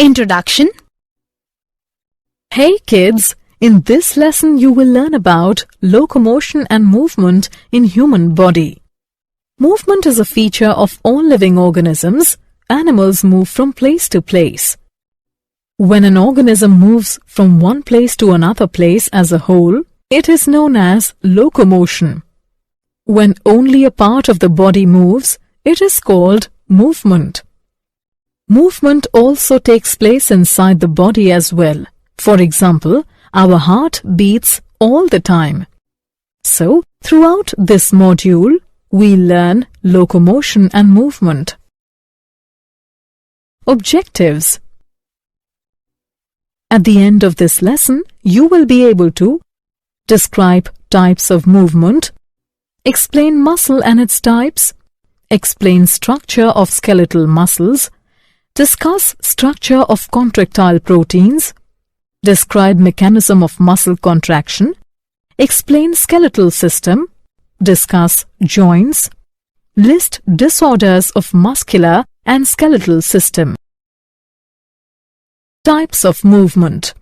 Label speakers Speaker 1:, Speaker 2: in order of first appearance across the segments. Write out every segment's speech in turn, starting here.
Speaker 1: Introduction.
Speaker 2: Hey kids, in this lesson you will learn about locomotion and movement in human body. Movement is a feature of all living organisms. Animals move from place to place. When an organism moves from one place to another place as a whole, it is known as locomotion. When only a part of the body moves, it is called movement. Movement also takes place inside the body as well. For example, our heart beats all the time. So, throughout this module, we learn locomotion and movement. Objectives. At the end of this lesson, you will be able to describe types of movement, explain muscle and its types, explain structure of skeletal muscles, discuss structure of contractile proteins, describe mechanism of muscle contraction, explain skeletal system, discuss joints, list disorders of muscular and skeletal system. Types of movement.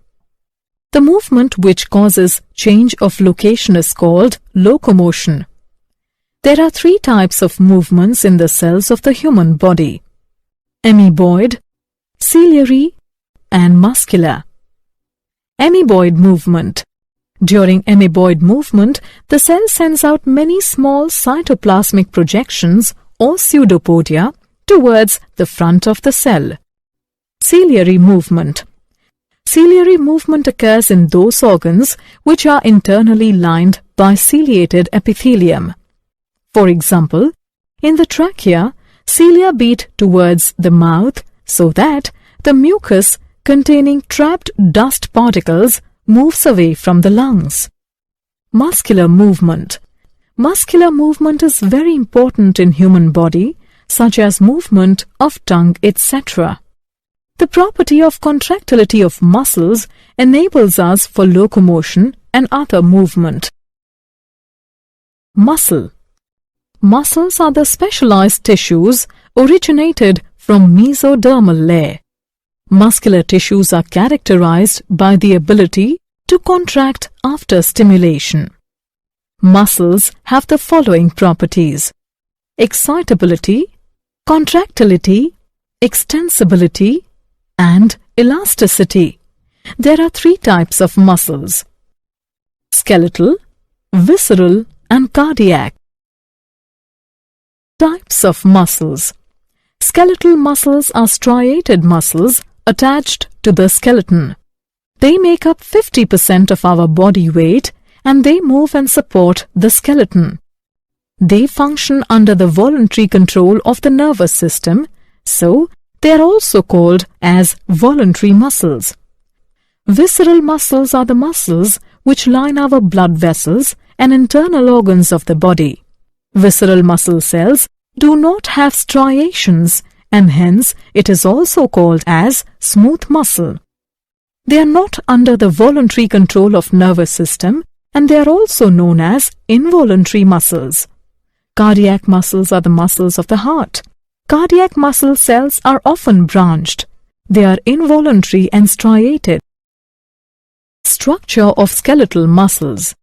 Speaker 2: The movement which causes change of location is called locomotion. There are three types of movements in the cells of the human body: amoeboid, ciliary, and muscular. Amoeboid movement. During amoeboid movement, the cell sends out many small cytoplasmic projections or pseudopodia towards the front of the cell. Ciliary movement. Ciliary movement occurs in those organs which are internally lined by ciliated epithelium. For example, in the trachea, cilia beat towards the mouth so that the mucus containing trapped dust particles moves away from the lungs. Muscular movement. Muscular movement is very important in human body, such as movement of tongue, etc. The property of contractility of muscles enables us for locomotion and other movement. Muscle. Muscles are the specialized tissues originated from mesodermal layer. Muscular tissues are characterized by the ability to contract after stimulation. Muscles have the following properties: excitability, contractility, extensibility, and elasticity. There are three types of muscles: skeletal, visceral, and cardiac. Types of muscles. Skeletal muscles are striated muscles attached to the skeleton. They make up 50% of our body weight and they move and support the skeleton. They function under the voluntary control of the nervous system, so they are also called as voluntary muscles. Visceral muscles are the muscles which line our blood vessels and internal organs of the body. Visceral muscle cells do not have striations and hence it is also called as smooth muscle. They are not under the voluntary control of nervous system and they are also known as involuntary muscles. Cardiac muscles are the muscles of the heart. Cardiac muscle cells are often branched. They are involuntary and striated. Structure of skeletal muscles.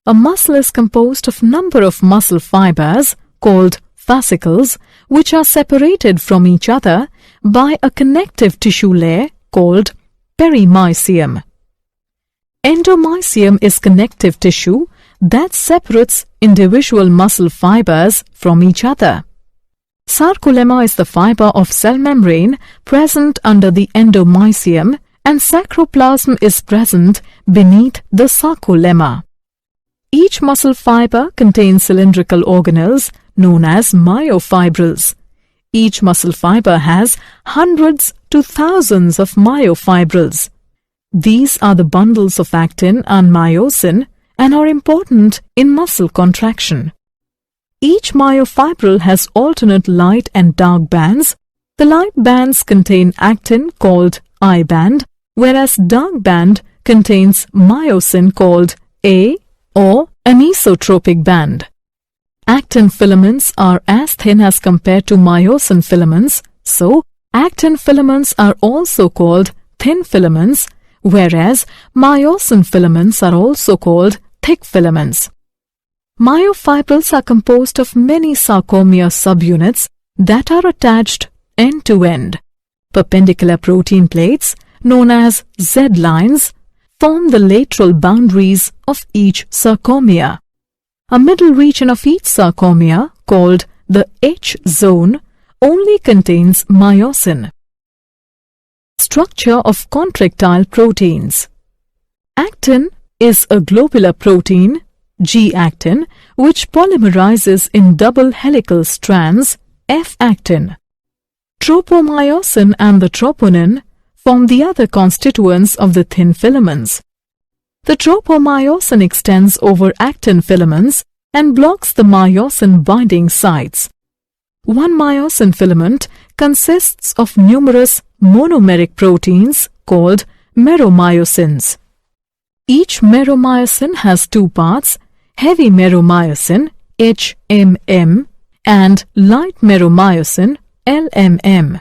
Speaker 2: A muscle is composed of number of muscle fibers called fascicles which are separated from each other by a connective tissue layer called perimysium. Endomysium is connective tissue that separates individual muscle fibers from each other. Sarcolemma is the fiber of cell membrane present under the endomysium and sacroplasm is present beneath the sarcolemma. Each muscle fiber contains cylindrical organelles known as myofibrils. Each muscle fiber has hundreds to thousands of myofibrils. These are the bundles of actin and myosin and are important in muscle contraction. Each myofibril has alternate light and dark bands. The light bands contain actin called I band, whereas dark band contains myosin called A or anisotropic band. Actin filaments are as thin as compared to myosin filaments, so Actin filaments are also called thin filaments, whereas myosin filaments are also called thick filaments. Myofibrils are composed of many sarcomere subunits that are attached end to end. Perpendicular protein plates, known as Z-lines, form the lateral boundaries of each sarcomere. A middle region of each sarcomere, called the H-zone, only contains myosin. Structure of contractile proteins. Actin is a globular protein, G-actin, which polymerizes in double helical strands, F-actin. Tropomyosin and the troponin form the other constituents of the thin filaments. The tropomyosin extends over actin filaments and blocks the myosin binding sites. One myosin filament consists of numerous monomeric proteins called meromyosins. Each meromyosin has two parts, heavy meromyosin, HMM, and light meromyosin, LMM.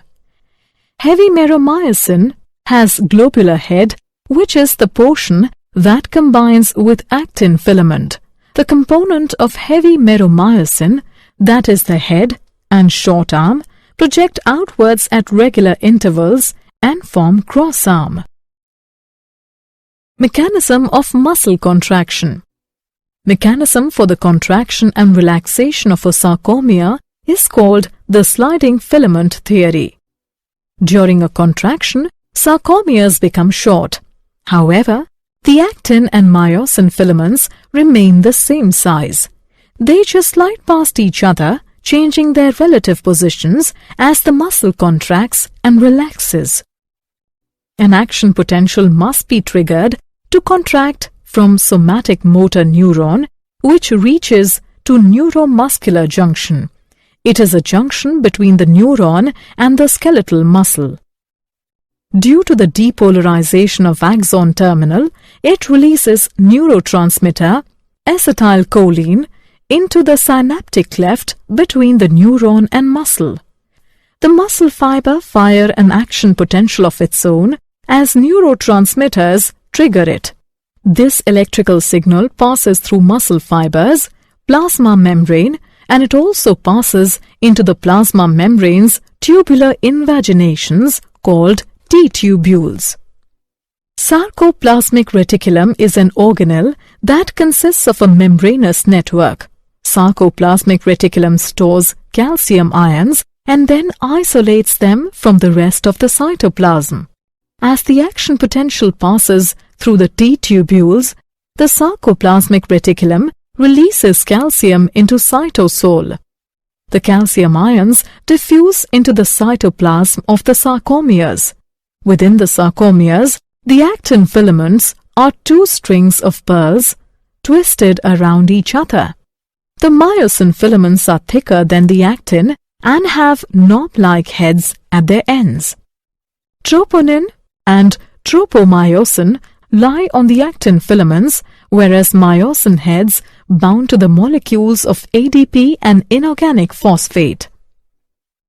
Speaker 2: Heavy meromyosin has globular head, which is the portion that combines with actin filament. The component of heavy meromyosin, that is the head and short arm, project outwards at regular intervals and form cross arm. Mechanism of muscle contraction. Mechanism for the contraction and relaxation of a sarcomere is called the sliding filament theory. During a contraction, sarcomeres become short. However, the actin and myosin filaments remain the same size. They just slide past each other, changing their relative positions as the muscle contracts and relaxes. An action potential must be triggered to contract from somatic motor neuron, which reaches to neuromuscular junction. It is a junction between the neuron and the skeletal muscle. Due to the depolarization of axon terminal, it releases neurotransmitter acetylcholine into the synaptic cleft between the neuron and muscle. The muscle fiber fire an action potential of its own as neurotransmitters trigger it. This electrical signal passes through muscle fibers, plasma membrane, and it also passes into the plasma membrane's tubular invaginations called T-tubules. Sarcoplasmic reticulum is an organelle that consists of a membranous network. Sarcoplasmic reticulum stores calcium ions and then isolates them from the rest of the cytoplasm. As the action potential passes through the T-tubules, the sarcoplasmic reticulum releases calcium into cytosol. The calcium ions diffuse into the cytoplasm of the sarcomeres. Within the sarcomeres, the actin filaments are two strings of pearls twisted around each other. The myosin filaments are thicker than the actin and have knob-like heads at their ends. Troponin and tropomyosin lie on the actin filaments, whereas myosin heads bound to the molecules of ADP and inorganic phosphate.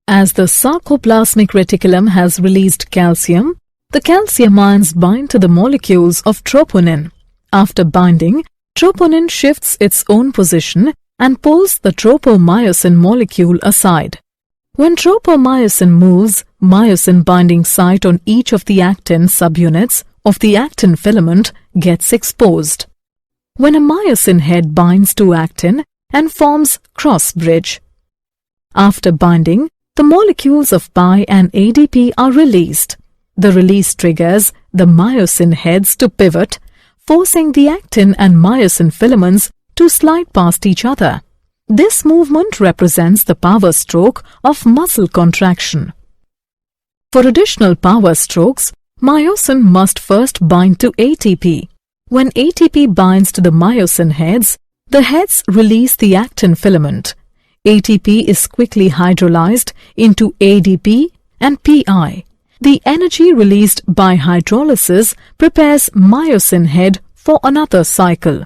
Speaker 2: As the sarcoplasmic reticulum has released calcium, the calcium ions bind to the molecules of troponin. After binding, troponin shifts its own position and pulls the tropomyosin molecule aside. When tropomyosin moves, myosin binding site on each of the actin subunits of the actin filament gets exposed. When a myosin head binds to actin and forms cross bridge. After binding, the molecules of Pi and ADP are released. The release triggers the myosin heads to pivot, forcing the actin and myosin filaments to slide past each other. This movement represents the power stroke of muscle contraction. For additional power strokes, myosin must first bind to ATP. When ATP binds to the myosin heads, the heads release the actin filament. ATP is quickly hydrolyzed into ADP and Pi. The energy released by hydrolysis prepares myosin head for another cycle.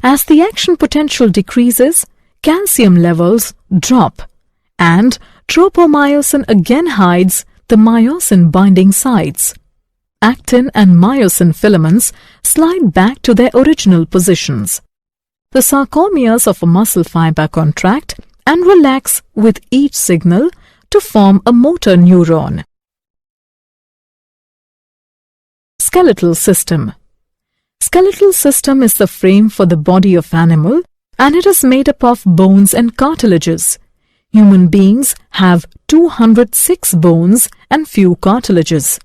Speaker 2: As the action potential decreases, calcium levels drop, and tropomyosin again hides the myosin binding sites. Actin and myosin filaments slide back to their original positions. The sarcomeres of a muscle fiber contract and relax with each signal to form a motor neuron. Skeletal system. Skeletal system is the frame for the body of animal, and it is made up of bones and cartilages. Human beings have 206 bones and few cartilages.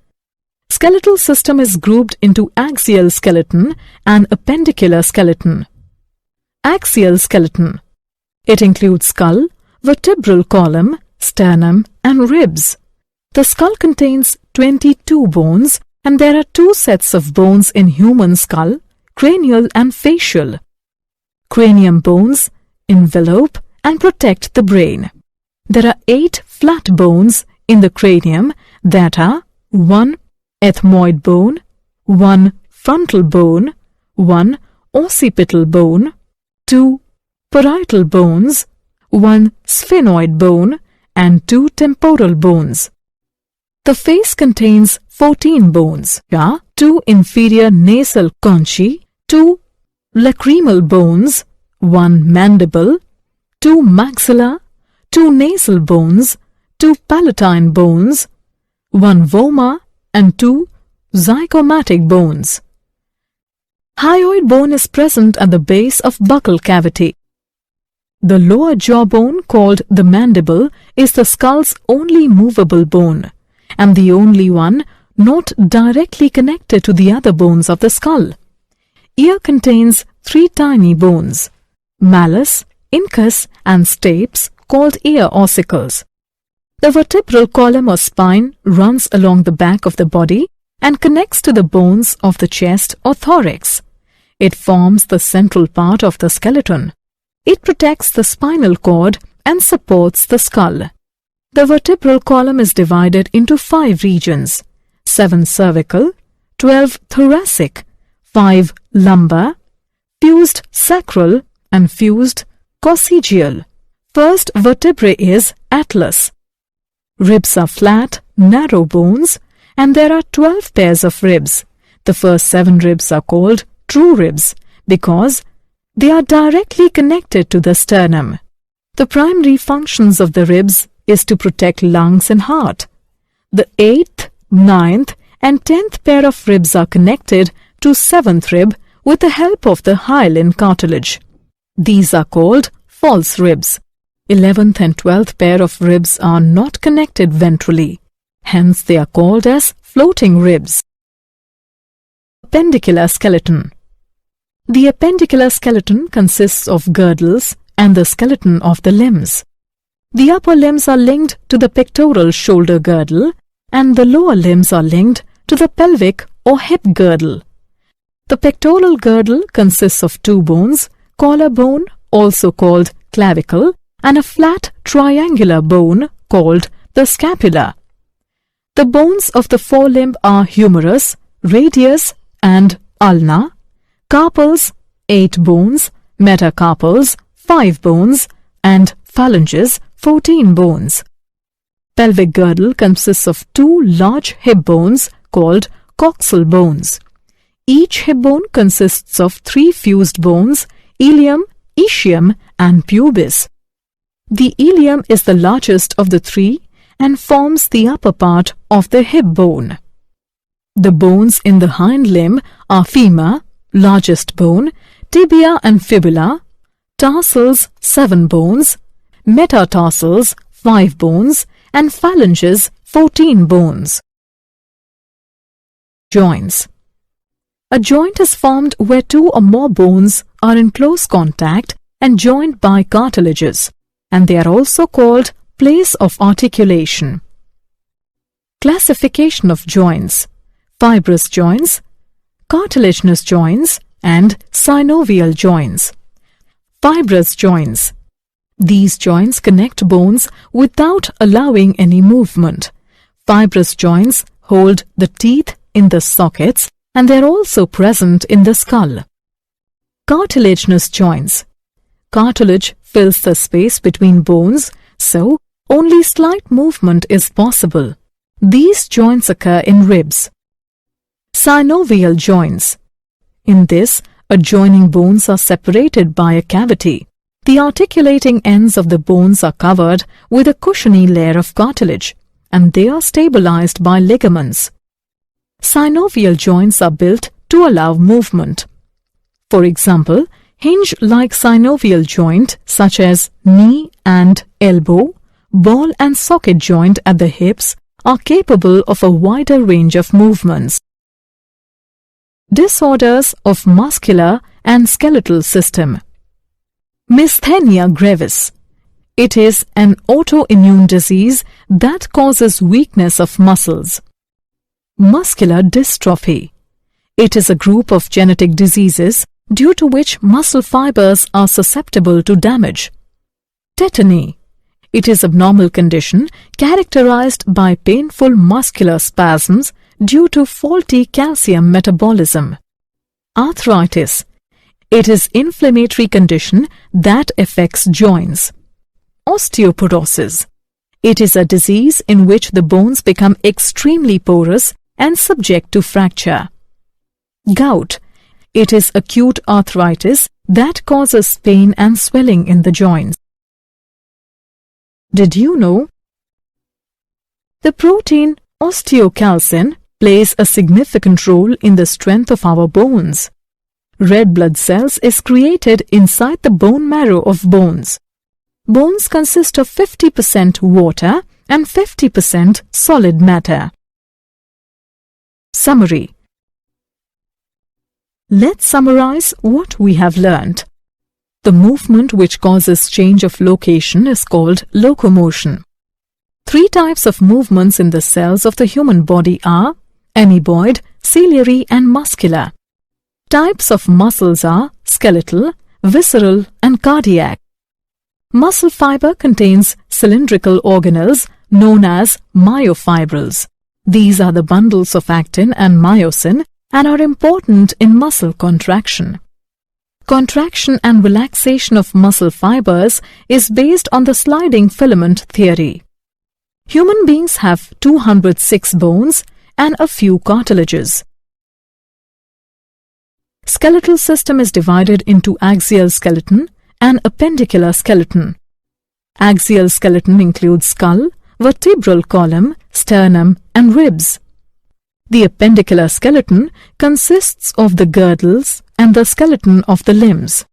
Speaker 2: Skeletal system is grouped into axial skeleton and appendicular skeleton. Axial skeleton. It includes skull, vertebral column, sternum and ribs. The skull contains 22 bones, and there are 2 sets of bones in human skull, cranial and facial. Cranium bones envelope and protect the brain. There are 8 flat bones in the cranium that are 1 ethmoid bone, 1 frontal bone, 1 occipital bone, 2 parietal bones, 1 sphenoid bone, and 2 temporal bones. The face contains 14 bones, 2 inferior nasal conchae, 2 lacrimal bones, 1 mandible, 2 maxilla, 2 nasal bones, 2 palatine bones, 1 vomer, and 2 zygomatic bones. Hyoid bone is present at the base of buccal cavity. The lower jawbone, called the mandible, is the skull's only movable bone, and the only one not directly connected to the other bones of the skull. Ear contains 3 tiny bones, malleus, incus and stapes, called ear ossicles. The vertebral column or spine runs along the back of the body and connects to the bones of the chest or thorax. It forms the central part of the skeleton. It protects the spinal cord and supports the skull. The vertebral column is divided into 5 regions: 7 cervical, 12 thoracic, 5 lumbar, fused sacral and fused coccygeal. First vertebrae is atlas. Ribs are flat, narrow bones, and there are 12 pairs of ribs. The first 7 ribs are called true ribs because they are directly connected to the sternum. The primary functions of the ribs is to protect lungs and heart. The 8th, 9th and 10th pair of ribs are connected to 7th rib with the help of the hyaline cartilage. These are called false ribs. 11th and 12th pair of ribs are not connected ventrally. Hence they are called as floating ribs. Appendicular skeleton. The appendicular skeleton consists of girdles and the skeleton of the limbs. The upper limbs are linked to the pectoral shoulder girdle and the lower limbs are linked to the pelvic or hip girdle. The pectoral girdle consists of 2 bones, collar bone, also called clavicle, and a flat triangular bone called the scapula. The bones of the forelimb are humerus, radius and ulna, carpals 8 bones, metacarpals 5 bones, and phalanges 14 bones. Pelvic girdle consists of 2 large hip bones called coxal bones. Each hip bone consists of 3 fused bones, ilium, ischium and pubis. The ilium is the largest of the 3 and forms the upper part of the hip bone. The bones in the hind limb are femur, largest bone, tibia and fibula, tarsals 7 bones, metatarsals 5 bones, and phalanges 14 bones. Joints. A joint is formed where 2 or more bones are in close contact and joined by cartilages, and they are also called place of articulation. Classification of joints: fibrous joints, cartilaginous joints, and synovial joints. Fibrous joints. These joints connect bones without allowing any movement. Fibrous joints hold the teeth in the sockets and they are also present in the skull. Cartilaginous joints. Cartilage fills the space between bones, so only slight movement is possible. These joints occur in ribs. Synovial joints. In this, adjoining bones are separated by a cavity. The articulating ends of the bones are covered with a cushiony layer of cartilage, and they are stabilized by ligaments. Synovial joints are built to allow movement. For example, hinge-like synovial joint such as knee and elbow, ball and socket joint at the hips are capable of a wider range of movements. Disorders of muscular and skeletal system. Myasthenia gravis. It is an autoimmune disease that causes weakness of muscles. Muscular dystrophy. It is a group of genetic diseases due to which muscle fibers are susceptible to damage. Tetany. It is an abnormal condition characterized by painful muscular spasms due to faulty calcium metabolism. Arthritis. It is an inflammatory condition that affects joints. Osteoporosis. It is a disease in which the bones become extremely porous and subject to fracture. Gout. It is acute arthritis that causes pain and swelling in the joints. Did you know? The protein osteocalcin plays a significant role in the strength of our bones. Red blood cells is created inside the bone marrow of bones. Bones consist of 50% water and 50% solid matter. Summary. Let's summarize what we have learned. The movement which causes change of location is called locomotion. Three types of movements in the cells of the human body are amoeboid, ciliary and muscular. Types of muscles are skeletal, visceral and cardiac. Muscle fiber contains cylindrical organelles known as myofibrils. These are the bundles of actin and myosin and are important in muscle contraction. Contraction and relaxation of muscle fibers is based on the sliding filament theory. Human beings have 206 bones and a few cartilages. Skeletal system is divided into axial skeleton and appendicular skeleton. Axial skeleton includes skull, vertebral column, sternum and ribs. The appendicular skeleton consists of the girdles and the skeleton of the limbs.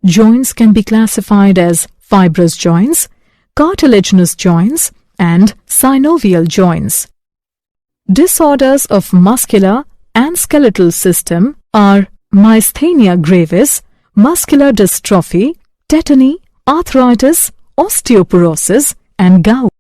Speaker 2: Joints can be classified as fibrous joints, cartilaginous joints and synovial joints. Disorders of muscular and skeletal system are myasthenia gravis, muscular dystrophy, tetany, arthritis, osteoporosis and gout.